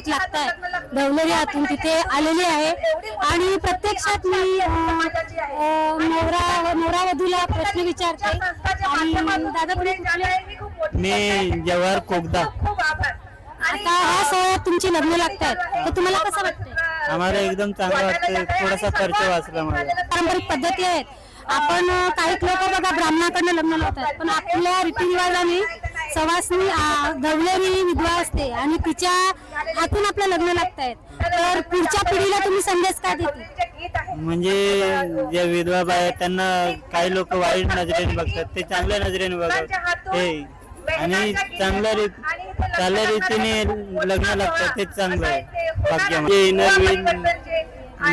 दिवस लागतात धवलेरी हातून तिथे आलेली आहे आणि प्रत्यक्षात मी नवरावधूला प्रश्न विचारते आणि दादा मी जवाहर कोगदा। आता ह्या सोहळ्यात तुमची लग्न लागतात तर तुम्हाला कसं वाटतं? आम्हाला एकदम चांगलं वाटतं, थोडासा खर्च वाचला माझा। पारंपरिक पद्धती आहेत, आपण काही लोक बघा ब्राह्मणाकडनं लग्न लावतात पण आपल्या रीतिरिवाजाने सवासनी धवलेरी विधवा असते आणि तिच्या हातून आपलं लग्न लागतायत, तर पुढच्या पिढीला तुम्ही संदेश काय देते? म्हणजे जे विधवा बाय त्यांना काही लोक वाईट नजरेने बघतात, ते चांगल्या नजरेने बघतात हे आणि चांगल्या रीतीने लग्न लागतात, तेच चांगलं आहे। बाकी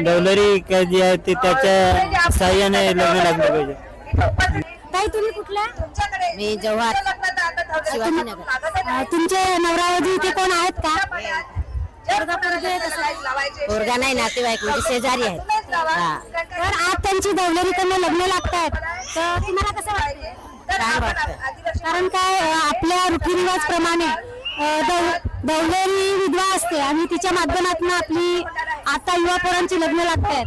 धवलेरी जी आहे ती त्याच्या साह्याने लग्न लागलं पाहिजे। ताई तुम्ही कुठल्या? मी जव्हार शिवाजीनगर। तुमचे नवरावधी इथे कोण आहेत का? पोरगा नाही, नातेवाईक म्हणजे शेजारी आहेत। तर आज त्यांची धवलेरीकडनं लग्न लागतायत तर तुम्हाला कसं वाटतं? छान वाटतं, कारण काय आपल्या रीतिरिवाज प्रमाणे धवलेरी विधवा असते आणि तिच्या माध्यमातून आपली आता युवा पोरांची लग्न लागतात।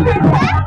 Thank you.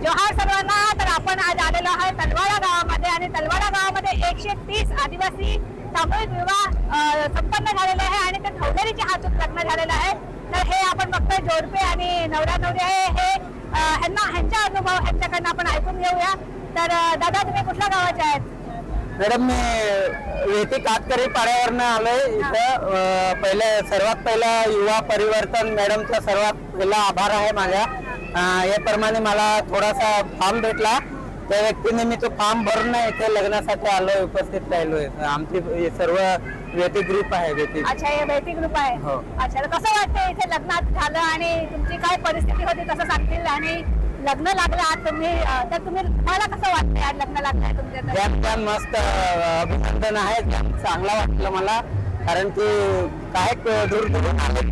जोहार सर्वांना. तर आपण आज आलेलो आहे तलवाडा गावामध्ये आणि तलवाडा गावामध्ये 130 आदिवासी सामूहिक विवाह संपन्न झालेले आहे आणि ते ठवलेरीच्या हातून लग्न झालेलं आहे. तर हे आपण बघतोय जोडपे आणि नवरा नवरी आहे हे ह्यांचा अनुभव ह्यांच्याकडनं आपण ऐकून घेऊया. तर दादा तुम्ही कुठल्या गावाचे आहेत? मॅडम मी वेती कातकरी पाड्यावरनं आलोय इथं. सर्वात पहिला युवा परिवर्तन मॅडमचा सर्वात पहिला आभार आहे माझ्या. याप्रमाणे मला थोडासा फॉर्म भेटला त्या व्यक्तीने मी तो फॉर्म भरून इथे लग्नासाठी आलोय, उपस्थित राहिलोय. आमची सर्व वेती ग्रुप आहे. अच्छा हे वेटी ग्रुप आहे. हो. अच्छा तर कसं वाटतं इथे लग्नात झालं आणि तुमची काय परिस्थिती होती कसं सांगतील आणि लग्न लागलं आज तुम्ही तर तुम्हाला कसं वाटतं आज लग्न लागलं तुमच्या? मस्त अभिनंदन आहे. चांगला वाटलं मला कारण की काय दूर आले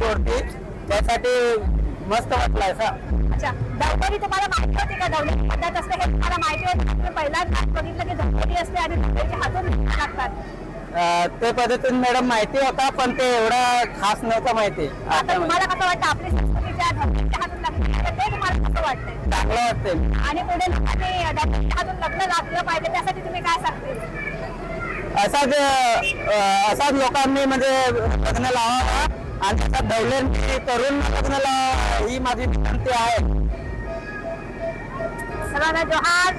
त्यासाठी मस्त वाटलं असं. अच्छा दौलरी तुम्हाला माहिती होती का? दौलरी पद्धत असते हे तुम्हाला माहिती होती? तुम्ही पहिल्यांदा बघितलं की दौलरी असते आणि दौलरीच्या हातून लागतात. ते पद्धतीने मॅडम माहिती होता पण ते एवढं खास नव्हतं माहिती. आता तुम्हाला कसं वाटतं आपली संस्कृतीच्या दौलरीच्या हातून लग्न ते तुम्हाला कसं वाटतंय? चांगलं वाटतंय. आणि पुढे लोकांनी दौलरीच्या हातून लग्न लागलं पाहिजे त्यासाठी तुम्ही काय सांगतील? असाच लोकांनी म्हणजे लग्न लावावा आणि त्याचा दौलरी करून लग्न लावावा ही माझी विनंती आहे. सर्वांना जोहार.